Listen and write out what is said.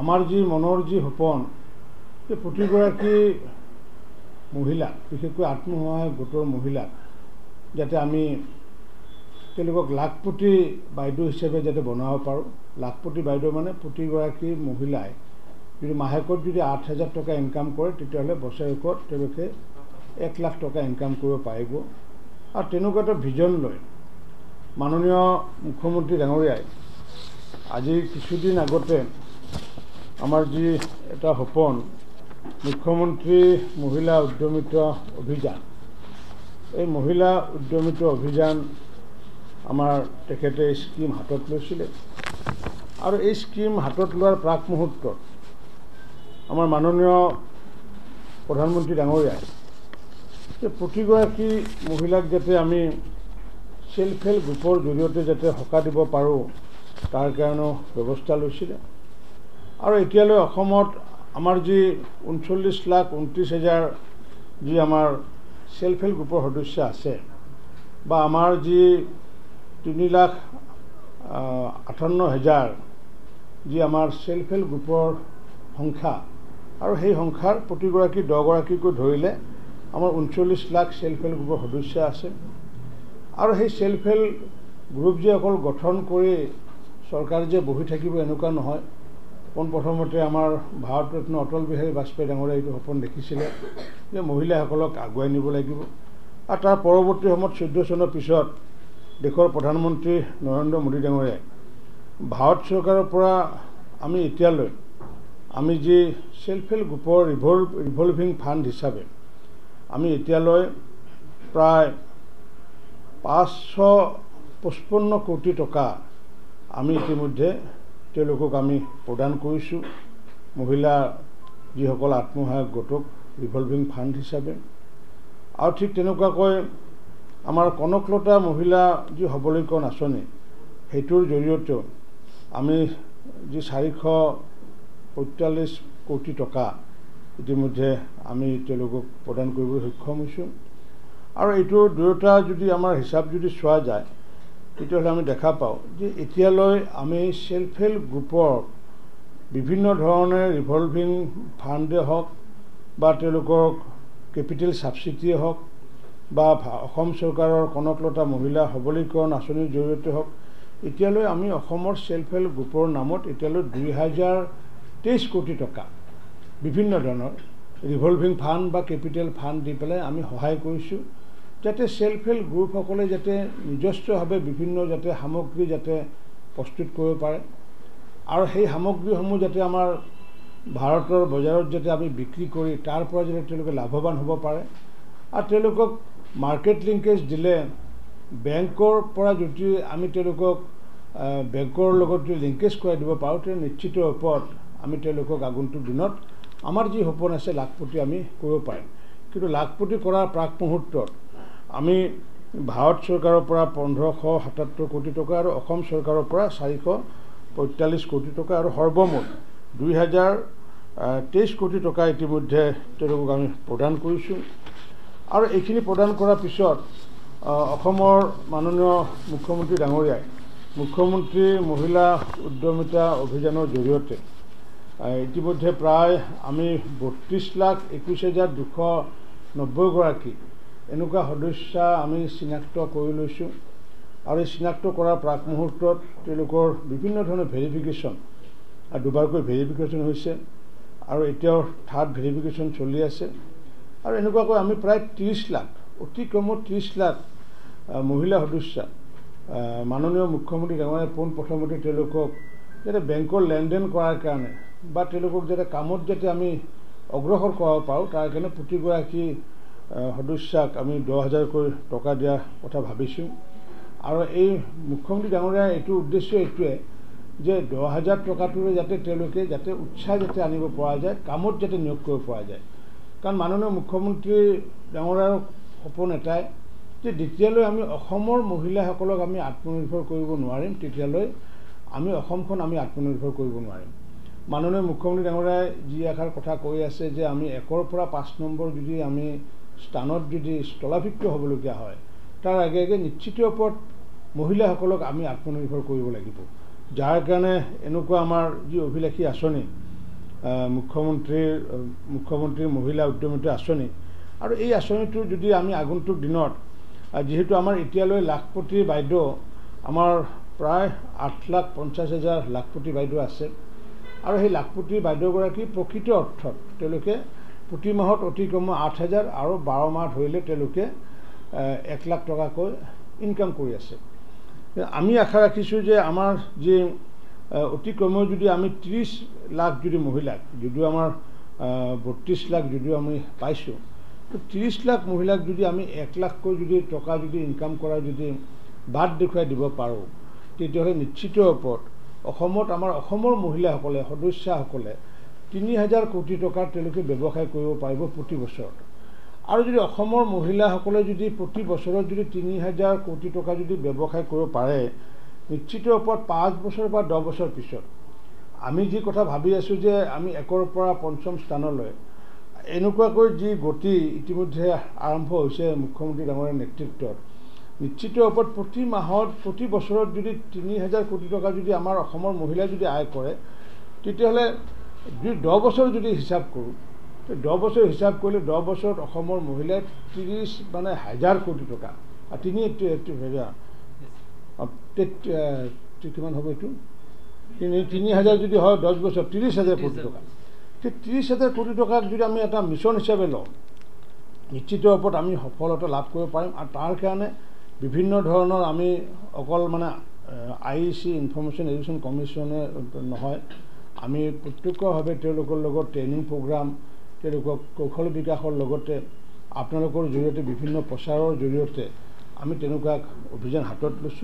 আমাৰ যি মনৰ যি সপোন যে প্ৰতিগৰাকী মহিলা বিশেষকৈ আত্মসহায়ক গোটৰ মহিলাক যাতে আমি তেওঁলোকক লাখপতি বাইদেউ হিচাপে যাতে বনাব পাৰোঁ। লাখপতি বাইদেউ মানে প্ৰতিগৰাকী মহিলাই যদি মাহেকত যদি 8,000 টকা ইনকাম কৰে তেতিয়াহ'লে বছৰেকত তেওঁলোকে 1 লাখ টকা ইনকাম কৰিব পাৰিব। আৰু তেনেকুৱা এটা ভিজন লৈ মাননীয় মুখ্যমন্ত্ৰী ডাঙৰীয়াই আজি কিছুদিন আগতে আমাৰ যি এটা সপোন মুখ্যমন্ত্ৰী মহিলা উদ্যমিতা অভিযান, এই মহিলা উদ্যমিতা অভিযান আমাৰ তেখেতে স্কিম হাতত লৈছিলে। আৰু এই স্কিম হাতত লোৱাৰ প্ৰাক মুহূৰ্তত আমাৰ মাননীয় প্ৰধানমন্ত্ৰী ডাঙৰীয়াই যে প্ৰতিগৰাকী মহিলাক যাতে আমি সেল্ফ হেল্প গ্ৰুপৰ জৰিয়তে যাতে সকাহ দিব পাৰোঁ তাৰ কাৰণেও ব্যৱস্থা লৈছিলে। আৰু এতিয়ালৈ অসমত আমাৰ যি 39,29,000 যি আমাৰ সেল্ফ হেল্প গ্ৰুপৰ সদস্য আছে বা আমাৰ যি 3,58,000 যি আমাৰ সেল্ফ হেল্প গ্ৰুপৰ সংখ্যা আৰু সেই সংখ্যাৰ প্ৰতিগৰাকী 10গৰাকীকৈ ধৰিলে আমাৰ 39 লাখ সেল্ফ হেল্প গ্ৰুপৰ সদস্য আছে। আৰু সেই সেল্ফ হেল্প গ্ৰুপ যে অকল গঠন কৰি চৰকাৰ যে বহি থাকিব এনেকুৱা নহয়। পোনপ্ৰথমতে আমাৰ ভাৰতৰত্ন অটল বিহাৰী বাজপেয়ী ডাঙৰীয়াই এইটো সপোন দেখিছিলে যে মহিলাসকলক আগুৱাই নিব লাগিব। আৰু তাৰ পৰৱৰ্তী সময়ত 14 চনৰ পিছত দেশৰ প্ৰধানমন্ত্ৰী নৰেন্দ্ৰ মোদী ডাঙৰীয়াই ভাৰত চৰকাৰৰ পৰা আমি এতিয়ালৈ আমি যি সেল্ফ হেল্প গ্ৰুপৰ ৰিভলভিং ফাণ্ড হিচাপে আমি এতিয়ালৈ প্ৰায় 555 কোটি টকা আমি ইতিমধ্যে তেওঁলোকক আমি প্ৰদান কৰিছোঁ মহিলা যিসকল আত্মসহায়ক গোটক ৰিভলভিং ফাণ্ড হিচাপে। আৰু ঠিক তেনেকুৱাকৈ আমাৰ কনকলতা মহিলা যি সবলীকৰণ আঁচনি সেইটোৰ জৰিয়তেও আমি যি 445 কোটি টকা ইতিমধ্যে আমি তেওঁলোকক প্ৰদান কৰিবলৈ সক্ষম হৈছোঁ। আৰু এইটোৰ দুয়োটা যদি আমাৰ হিচাপ যদি চোৱা যায় তেতিয়াহ'লে আমি দেখা পাওঁ যে এতিয়ালৈ আমি সেল্ফ হেল্প গ্ৰুপৰ বিভিন্ন ধৰণে ৰিভলভিং ফাণ্ডে হওক বা তেওঁলোকক কেপিটেল ছাবচিডিয়ে হওক বা অসম চৰকাৰৰ কনকলতা মহিলা সবলীকৰণ আঁচনিৰ জৰিয়তে হওক এতিয়ালৈ আমি অসমৰ সেল্ফ হেল্প গ্ৰুপৰ নামত এতিয়ালৈ 2023 কোটি টকা বিভিন্ন ধৰণৰ ৰিভলভিং ফাণ্ড বা কেপিটেল ফাণ্ড দি পেলাই আমি সহায় কৰিছোঁ যাতে সেল্ফ হেল্প গ্ৰুপসকলে যাতে নিজস্বভাৱে বিভিন্ন যাতে সামগ্ৰী যাতে প্ৰস্তুত কৰিব পাৰে আৰু সেই সামগ্ৰীসমূহ যাতে আমাৰ ভাৰতৰ বজাৰত যাতে আমি বিক্ৰী কৰি তাৰ পৰা যাতে তেওঁলোকে লাভৱান হ'ব পাৰে। আৰু তেওঁলোকক মাৰ্কেট লিংকেজ দিলে বেংকৰ পৰা যদি আমি তেওঁলোকক বেংকৰ লগত যদি লিংকেজ কৰাই দিব পাৰোঁ তেতিয়া নিশ্চিত ওপৰত আমি তেওঁলোকক আগন্তুক দিনত আমাৰ যি সপোন আছে লাখপতি আমি কৰিব পাৰিম। কিন্তু লাখপতি কৰাৰ প্ৰাক মুহূৰ্তত আমি ভাৰত চৰকাৰৰ পৰা 1577 কোটি টকা আৰু অসম চৰকাৰৰ পৰা 445 কোটি টকা আৰু সৰ্বমুঠ 2023 কোটি টকা ইতিমধ্যে তেওঁলোকক আমি প্ৰদান কৰিছোঁ। আৰু এইখিনি প্ৰদান কৰাৰ পিছত অসমৰ মাননীয় মুখ্যমন্ত্ৰী ডাঙৰীয়াই মুখ্যমন্ত্ৰী মহিলা উদ্যমিতা অভিযানৰ জৰিয়তে ইতিমধ্যে প্ৰায় আমি 32,21,290 গৰাকী এনেকুৱা সদস্য আমি চিনাক্ত কৰি লৈছোঁ। আৰু এই চিনাক্ত কৰাৰ প্ৰাক মুহূৰ্তত তেওঁলোকৰ বিভিন্ন ধৰণৰ ভেৰিফিকেশ্যন আৰু দুবাৰকৈ ভেৰিফিকেশ্যন হৈছে আৰু এতিয়াও থাৰ্ড ভেৰিফিকেশ্যন চলি আছে। আৰু এনেকুৱাকৈ আমি প্ৰায় 30 লাখ অতি কমেও 30 লাখ মহিলা সদস্য মাননীয় মুখ্যমন্ত্ৰী ডাঙৰীয়াই পোনপ্ৰথমতে তেওঁলোকক যাতে বেংকৰ লেনদেন কৰাৰ কাৰণে বা তেওঁলোকক যাতে কামত যাতে আমি অগ্ৰসৰ কৰাব পাৰোঁ তাৰ কাৰণে প্ৰতিগৰাকী সদস্যাক আমি 10,000কৈ টকা দিয়াৰ কথা ভাবিছোঁ। আৰু এই মুখ্যমন্ত্ৰী ডাঙৰীয়াৰ এইটো উদ্দেশ্য এইটোৱে যে 10,000 টকাটোৰে যাতে তেওঁলোকে যাতে উৎসাহ যাতে আনিব পৰা যায় কামত যাতে নিয়োগ কৰিব পৰা যায়। কাৰণ মাননীয় মুখ্যমন্ত্ৰী ডাঙৰীয়াৰ সপোন এটাই যে যেতিয়ালৈ আমি অসমৰ মহিলাসকলক আমি আত্মনিৰ্ভৰ কৰিব নোৱাৰিম তেতিয়ালৈ আমি অসমখন আমি আত্মনিৰ্ভৰ কৰিব নোৱাৰিম। মাননীয় মুখ্যমন্ত্ৰী ডাঙৰীয়াই যি এষাৰ কথা কৈ আছে যে আমি 1ৰ পৰা 5 নম্বৰ যদি আমি স্থানত যদি স্থলাভিষিক্ত হ'বলগীয়া হয় তাৰ আগে আগে নিশ্চিত ওপৰত মহিলাসকলক আমি আত্মনিৰ্ভৰ কৰিব লাগিব। যাৰ কাৰণে এনেকুৱা আমাৰ যি অভিলাষী আঁচনি মুখ্যমন্ত্ৰীৰ মহিলা উদ্যমিতা আঁচনি আৰু এই আঁচনিটো যদি আমি আগন্তুক দিনত যিহেতু আমাৰ এতিয়ালৈ লাখপতি বাইদেউ আমাৰ প্ৰায় 8,50,000 লাখপতি বাইদেউ আছে আৰু সেই লাখপতি বাইদেউগৰাকী প্ৰকৃত অৰ্থত তেওঁলোকে প্ৰতি মাহত অতি কম 8,000 আৰু 12 মাহ ধৰিলে তেওঁলোকে 1 লাখ টকাকৈ ইনকাম কৰি আছে। আমি আশা ৰাখিছোঁ যে আমাৰ যি অতি কমেও যদি আমি 30 লাখ যদি মহিলাক যদিও আমাৰ 32 লাখ যদিও আমি পাইছোঁ, তো 30 লাখ মহিলাক যদি আমি 1 লাখকৈ যদি টকা যদি ইনকাম কৰা যদি বাদ দেখুৱাই দিব পাৰোঁ, তেতিয়াহ'লে নিশ্চিত ওপৰত অসমত আমাৰ অসমৰ মহিলাসকলে সদস্যাসকলে 3,000 কোটি টকাৰ তেওঁলোকে ব্যৱসায় কৰিব পাৰিব প্ৰতি বছৰত। আৰু যদি অসমৰ মহিলাসকলে যদি প্ৰতি বছৰত যদি 3,000 কোটি টকা যদি ব্যৱসায় কৰিব পাৰে, নিশ্চিত ওপৰত 5 বছৰ বা 10 বছৰ পিছত আমি যি কথা ভাবি আছোঁ যে আমি 1ৰ পৰা 5ম স্থানলৈ এনেকুৱাকৈ যি গতি ইতিমধ্যে আৰম্ভ হৈছে মুখ্যমন্ত্ৰী ডাঙৰীয়াৰ নেতৃত্বত, নিশ্চিত ওপৰত প্ৰতি মাহত প্ৰতি বছৰত যদি 3,000 কোটি টকা যদি আমাৰ অসমৰ মহিলাই যদি আয় কৰে, তেতিয়াহ'লে 10 বছৰ যদি হিচাপ কৰোঁ, 10 বছৰ হিচাপ কৰিলে 10 বছৰত অসমৰ মহিলাই 30,000 কোটি টকা আৰু 3,000 হ'ব এইটো 3,000 যদি হয় 10 বছৰ 30,000 কোটি টকা। সেই 30,000 কোটি টকাক যদি আমি এটা মিছন হিচাপে লওঁ, নিশ্চিত ওপৰত আমি সফলতা লাভ কৰিব পাৰিম। আৰু তাৰ কাৰণে বিভিন্ন ধৰণৰ আমি অকল IEC ইনফৰমেশ্যন এডুকেশ্যন কমিশ্যনে নহয়, আমি প্ৰত্যক্ষভাৱে তেওঁলোকৰ লগত ট্ৰেইনিং প্ৰগ্ৰাম, তেওঁলোকক কৌশল বিকাশৰ লগতে আপোনালোকৰ জৰিয়তে বিভিন্ন প্ৰচাৰৰ জৰিয়তে আমি তেনেকুৱা অভিযান হাতত লৈছোঁ।